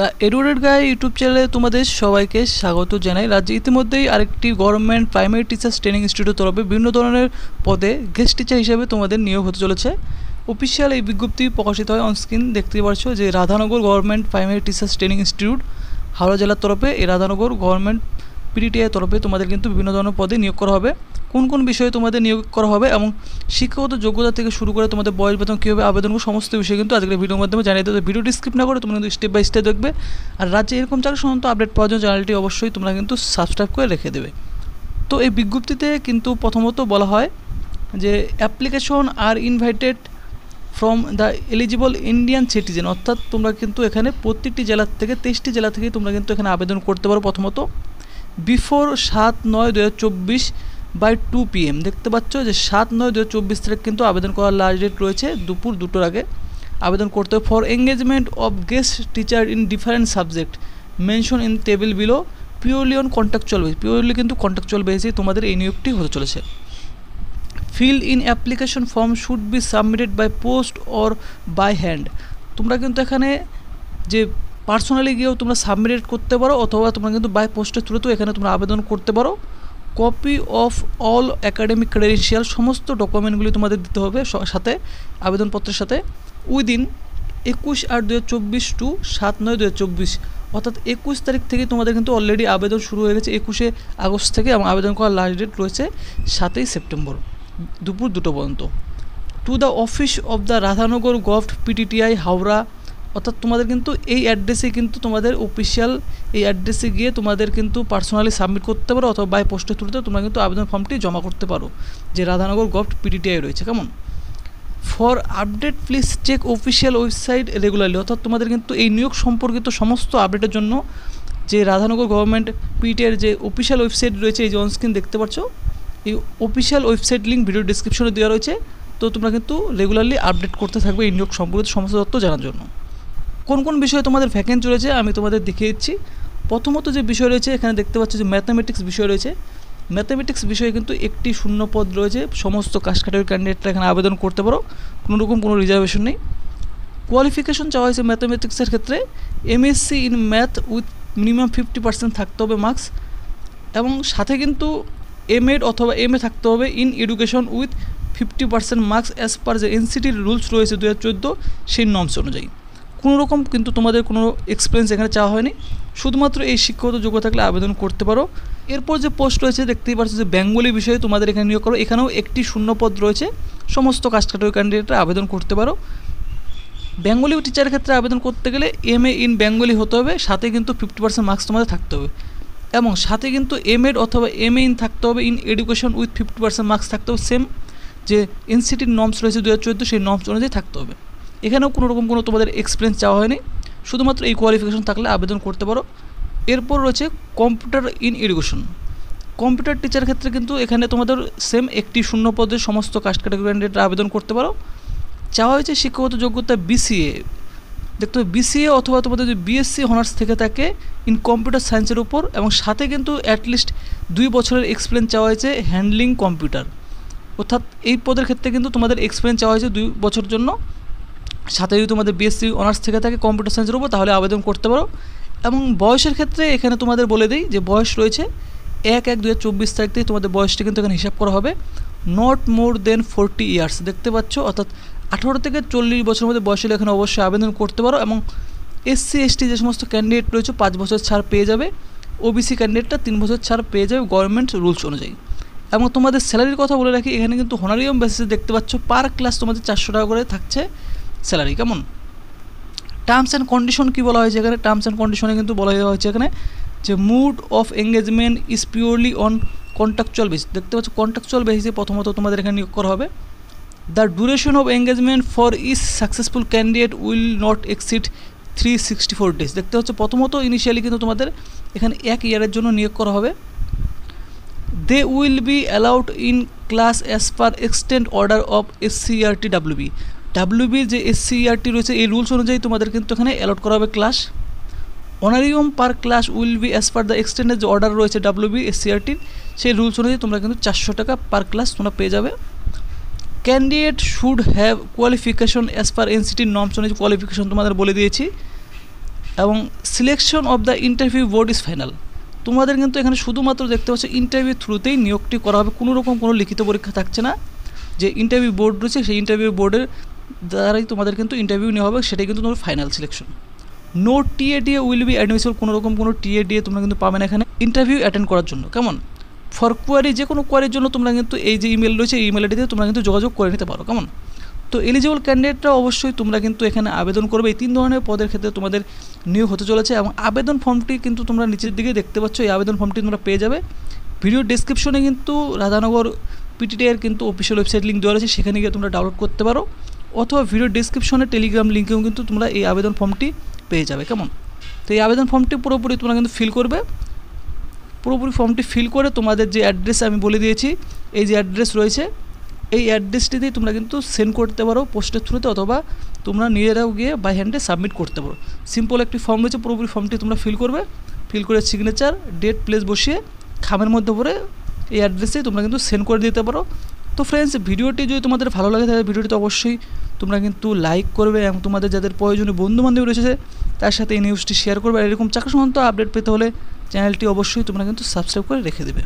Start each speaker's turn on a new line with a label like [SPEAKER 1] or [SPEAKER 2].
[SPEAKER 1] The educated guy YouTube চ্যানেলে তোমাদের সবাইকে স্বাগত জানাই। রাজ্যে ইতিমধ্যেই আরেকটি গভর্নমেন্ট প্রাইমারি টিচার্স ট্রেনিং ইনস্টিটিউটের তরফে বিভিন্ন ধরনের পদে গেস্ট টিচার হিসেবে তোমাদের নিয়োগ হতে চলেছে। অফিসিয়াল এই বিজ্ঞপ্তি প্রকাশিত হয়। অনস্ক্রিন দেখতে পাচ্ছ যে Radhanagar government primary teachers training institute Howrah জেলার তরফে এই রাধানগর গভর্নমেন্ট পিডিটিআই তরফে তোমাদের কিন্তু বিভিন্ন ধরনের পদে নিয়োগ করা হবে। কোন কোন বিষয়ে তোমাদের নিয়োগ করা হবে এবং শিক্ষাগত যোগ্যতা থেকে শুরু করে তোমাদের বয়স বেতন কীভাবে আবেদন করবে সমস্ত বিষয় কিন্তু আজকের ভিডিওর মাধ্যমে জানিয়ে দেবে। ভিডিওটি স্কিপ না করে তোমরা কিন্তু স্টেপ বাই স্টেপ দেখবে। আর রাজ্যে এরকম চাকরি সংক্রান্ত আপডেট পাওয়ার জন্য চ্যানেলটি অবশ্যই তোমরা কিন্তু সাবস্ক্রাইব করে রেখে দেবে। তো এই বিজ্ঞপ্তিতে কিন্তু প্রথমত বলা হয় যে application are invited from the eligible Indian citizen, অর্থাৎ তোমরা কিন্তু এখানে প্রত্যেকটি জেলা থেকে 23টি জেলা থেকে তোমরা কিন্তু এখানে আবেদন করতে পারো। প্রথমত বিফোর 7/9/2024 বাই 2 PM দেখতে পাচ্ছ যে 7/9/2024 তারিখ কিন্তু আবেদন করার লাস্ট ডেট রয়েছে, দুপুর 2টোর আগে আবেদন করতে হবে। For engagement of guest teacher in different subject mention in table below purely on contractual base, purely কিন্তু কন্ট্রাকচুয়াল বেসে তোমাদের এই নিয়োগটি হতে চলেছে। Fill in application form should be submitted by post or by hand, তোমরা কিন্তু এখানে যে পার্সোনালি গিয়েও তোমরা সাবমিট করতে পারো অথবা তোমরা কিন্তু বাই পোস্টের থ্রুতেও এখানে তোমরা আবেদন করতে পারো। Copy of all academic credential, সমস্ত ডকুমেন্টগুলি তোমাদের দিতে হবে সাথে আবেদনপত্রের সাথে উইদিন 21/8/2024 টু 7/9/2024, অর্থাৎ 21 তারিখ থেকে তোমাদের কিন্তু অলরেডি আবেদন শুরু হয়ে গেছে 21শে আগস্ট থেকে, এবং আবেদন করার লাস্ট ডেট রয়েছে 7ই সেপ্টেম্বর দুপুর 2টো পর্যন্ত। To the office of the Radhanagar govt PTTI Howrah, অর্থাৎ তোমাদের কিন্তু এই অ্যাড্রেসে কিন্তু তোমাদের অফিসিয়াল এই অ্যাড্রেসে গিয়ে তোমাদের কিন্তু পার্সোনালি সাবমিট করতে পারো অথবা বাই পোস্টের থ্রুতে তোমরা কিন্তু আবেদন ফর্মটি জমা করতে পারো যে রাধানগর গভট পিটিটিআই রয়েছে। কেমন? For update please check official website regularly, অর্থাৎ তোমাদের কিন্তু এই নিয়োগ সম্পর্কিত সমস্ত আপডেটের জন্য যে রাধানগর গভর্নমেন্ট পিটিআইয়ের যে অফিসিয়াল ওয়েবসাইট রয়েছে, এই যে অনস্ক্রিন দেখতে পাচ্ছ এই অফিসিয়াল ওয়েবসাইট লিঙ্ক ভিডিও ডিসক্রিপশনে দেওয়া রয়েছে। তো তোমরা কিন্তু রেগুলারলি আপডেট করতে থাকবে এই নিয়োগ সম্পর্কিত সমস্ত তথ্য জানার জন্য। কোন কোন বিষয়ে তোমাদের ভ্যাকেন্সি রয়েছে আমি তোমাদের দেখিয়ে দিচ্ছি। প্রথমত যে বিষয় রয়েছে এখানে দেখতে পাচ্ছ যে ম্যাথামেটিক্স বিষয় রয়েছে। ম্যাথামেটিক্স বিষয়ে কিন্তু একটি শূন্য পদ রয়েছে, সমস্ত কাস্ট ক্যাটাগরি ক্যান্ডিডেটরা এখানে আবেদন করতে পারো, কোনো রিজার্ভেশন নেই। কোয়ালিফিকেশন চাওয়া হয়েছে ম্যাথামেটিক্সের ক্ষেত্রে MSc in math with minimum 50% থাকতে হবে মার্কস, এবং সাথে কিন্তু MEd অথবা MA থাকতে হবে in education with 50% marks as per যে এনসিটির রুলস রয়েছে 2014 সেই নর্মস অনুযায়ী। কোনো রকম কিন্তু তোমাদের কোনো এক্সপিরিয়েন্স এখানে চাওয়া হয়নি, শুধুমাত্র এই শিক্ষাগত যোগ্যতা থাকলে আবেদন করতে পারো। এরপর যে পোস্ট রয়েছে দেখতেই পাচ্ছ যে বেঙ্গলি বিষয়ে তোমাদের এখানে নিয়োগ করো, এখানেও একটি শূন্যপদ রয়েছে, সমস্ত কাস্ট ক্যাটাগরি ক্যান্ডিডেটরা আবেদন করতে পারো। বেঙ্গলি টিচারের ক্ষেত্রে আবেদন করতে গেলে MA ইন বেঙ্গলি হতে হবে, সাথে কিন্তু 50% মার্কস তোমাদের থাকতে হবে, এবং সাথে কিন্তু MEd অথবা MA ইন থাকতে হবে ইন এডুকেশন উইথ 50% মার্কস থাকতে হবে, সেম যে এনসিটির নর্মস রয়েছে 2014 সেই নর্মস অনুযায়ী থাকতে হবে। এখানেও কোনো রকম কোনো তোমাদের এক্সপিরিয়েন্স চাওয়া হয়নি, শুধুমাত্র এই কোয়ালিফিকেশন থাকলে আবেদন করতে পারো। এরপর রয়েছে computer in education, computer teacher ক্ষেত্রে কিন্তু এখানে তোমাদের সেম একটি শূন্য পদে সমস্ত কাস্ট ক্যাটাগরি ক্যান্ডিডেটরা আবেদন করতে পারো। চাওয়া হয়েছে শিক্ষাগত যোগ্যতা BCA, দেখতে হবে BCA অথবা তোমাদের যদি BSc অনার্স থেকে থাকে ইন কম্পিউটার সায়েন্সের উপর, এবং সাথে কিন্তু অ্যাটলিস্ট 2 বছরের এক্সপিরিয়েন্স চাওয়া হয়েছে হ্যান্ডলিং কম্পিউটার, অর্থাৎ এই পদের ক্ষেত্রে কিন্তু তোমাদের এক্সপিরিয়েন্স চাওয়া হয়েছে 2 বছর জন্য। সাথে যদি তোমাদের BSc অনার্স থেকে থাকে কম্পিউটার সায়েন্সের উপর তাহলে আবেদন করতে পারো। এবং বয়সের ক্ষেত্রে এখানে তোমাদের বলে দিই যে বয়স রয়েছে 1/1/2024 তারিখ থেকে তোমাদের বয়সটা কিন্তু এখানে হিসাব করা হবে, নট মোর দেন 40 ইয়ার্স দেখতে পাচ্ছ, অর্থাৎ 18 থেকে 40 বছরের মধ্যে বয়স হলে এখানে অবশ্যই আবেদন করতে পারো। এবং SC ST যে সমস্ত ক্যান্ডিডেট রয়েছে 5 বছর ছাড় পেয়ে যাবে, OBC ক্যান্ডিডেটটা 3 বছর ছাড় পেয়ে যাবে গভর্নমেন্ট রুলস অনুযায়ী। এবং তোমাদের স্যালারির কথা বলে রাখি, এখানে কিন্তু হোনারিয়াম বেসিসে দেখতে পাচ্ছ পার ক্লাস তোমাদের 400 টাকা করে থাকছে স্যালারি। কেমন? টার্মস অ্যান্ড কন্ডিশন কী বলা হয়েছে এখানে? টার্মস অ্যান্ড কন্ডিশনে কিন্তু বলা হয়েছে এখানে যে mode of engagement is purely on contractual basis, দেখতে পাচ্ছ কন্ট্রাকচুয়াল বেসিসে প্রথমত তোমাদের এখানে নিয়োগ করা হবে। The duration of engagement for is successful candidate will not exceed 364 days, দেখতে হচ্ছে প্রথমত ইনিশিয়ালি কিন্তু তোমাদের এখানে 1 ইয়ারের জন্য নিয়োগ করা হবে। They will be allowed in class as per extend order of SCERT WB যে SCERT রয়েছে এই রুলস অনুযায়ী তোমাদের কিন্তু এখানে অ্যালট করা হবে class. Honorarium per class will be as per the এক্সটেন্ডের যে অর্ডার রয়েছে WB SCERT সেই রুলস অনুযায়ী তোমরা কিন্তু 400 টাকা পার ক্লাস তোমরা পেয়ে যাবে। Candidate should have qualification as per NCT norms অনুযায়ী কোয়ালিফিকেশন তোমাদের বলে দিয়েছি, এবং selection of the interview board is final. তোমাদের কিন্তু এখানে শুধুমাত্র দেখতে পাচ্ছ ইন্টারভিউ থ্রুতেই নিয়োগটি করা হবে, কোনো রকম কোনো লিখিত পরীক্ষা থাকছে না। যে ইন্টারভিউ বোর্ড রয়েছে সেই ইন্টারভিউ বোর্ডের দ্বারাই তোমাদের কিন্তু ইন্টারভিউ নেওয়া হবে, সেটাই কিন্তু তোমার final selection. No TA DA will be admissible, কোনো রকম কোনো টিএডিএ তোমরা কিন্তু পাবে না এখানে ইন্টারভিউ অ্যাটেন্ড করার জন্য। কেমন? ফর কোয়ারি, যে কোনো কোয়ারির জন্য তোমরা কিন্তু এই যে ইমেল রয়েছে এই ইমেল আইডিতে তোমরা কিন্তু যোগাযোগ করে নিতে পারো। কেমন? তো এলিজিবল ক্যান্ডিডেটরা অবশ্যই তোমরা কিন্তু এখানে আবেদন করবে। এই 3 ধরনের পদের ক্ষেত্রে তোমাদের নিয়োগ হতে চলেছে এবং আবেদন ফর্মটি কিন্তু তোমরা নিচের দিকে দেখতে পাচ্ছ, এই আবেদন ফর্মটি তোমরা পেয়ে যাবে। ভিডিও ডেসক্রিপশনে কিন্তু রাধানগর পিটিটিআইয়ের কিন্তু অফিসিয়াল ওয়েবসাইট লিঙ্ক দেওয়া রয়েছে, সেখানে গিয়ে তোমরা ডাউনলোড করতে পারো, অথবা ভিডিও ডেসক্রিপশনে টেলিগ্রাম লিঙ্কেও কিন্তু তোমরা এই আবেদন ফর্মটি পেয়ে যাবে। কেমন? তো এই আবেদন ফর্মটি পুরোপুরি তোমরা কিন্তু ফিল করবে। পুরোপুরি ফর্মটি ফিল করে তোমাদের যে অ্যাড্রেস আমি বলে দিয়েছি, এই যে অ্যাড্রেস রয়েছে এই অ্যাড্রেসটিতেই তোমরা কিন্তু সেন্ড করতে পারো পোস্টের থ্রুতে, অথবা তোমরা নিজেরাও গিয়ে বাই হ্যান্ডে সাবমিট করতে পারো। সিম্পল একটি ফর্ম রয়েছে, পুরোপুরি ফর্মটি তোমরা ফিল করবে। ফিল করে সিগনেচার, ডেট, প্লেস বসিয়ে খামের মধ্যে পরে এই অ্যাড্রেসেই তোমরা কিন্তু সেন্ড করে দিতে পারো। তো ফ্রেন্ডস, ভিডিওটি যদি তোমাদের ভালো লাগে তাহলে ভিডিওটি অবশ্যই তোমরা কিন্তু লাইক করবে এবং তোমাদের যাদের প্রয়োজনীয় বন্ধুবান্ধব রয়েছে তার সাথে এই নিউজটি শেয়ার করবে। আর এরকম চাকরি সংক্রান্ত আপডেট পেতে হলে চ্যানেলটি অবশ্যই তোমরা কিন্তু সাবস্ক্রাইব করে রেখে দেবে।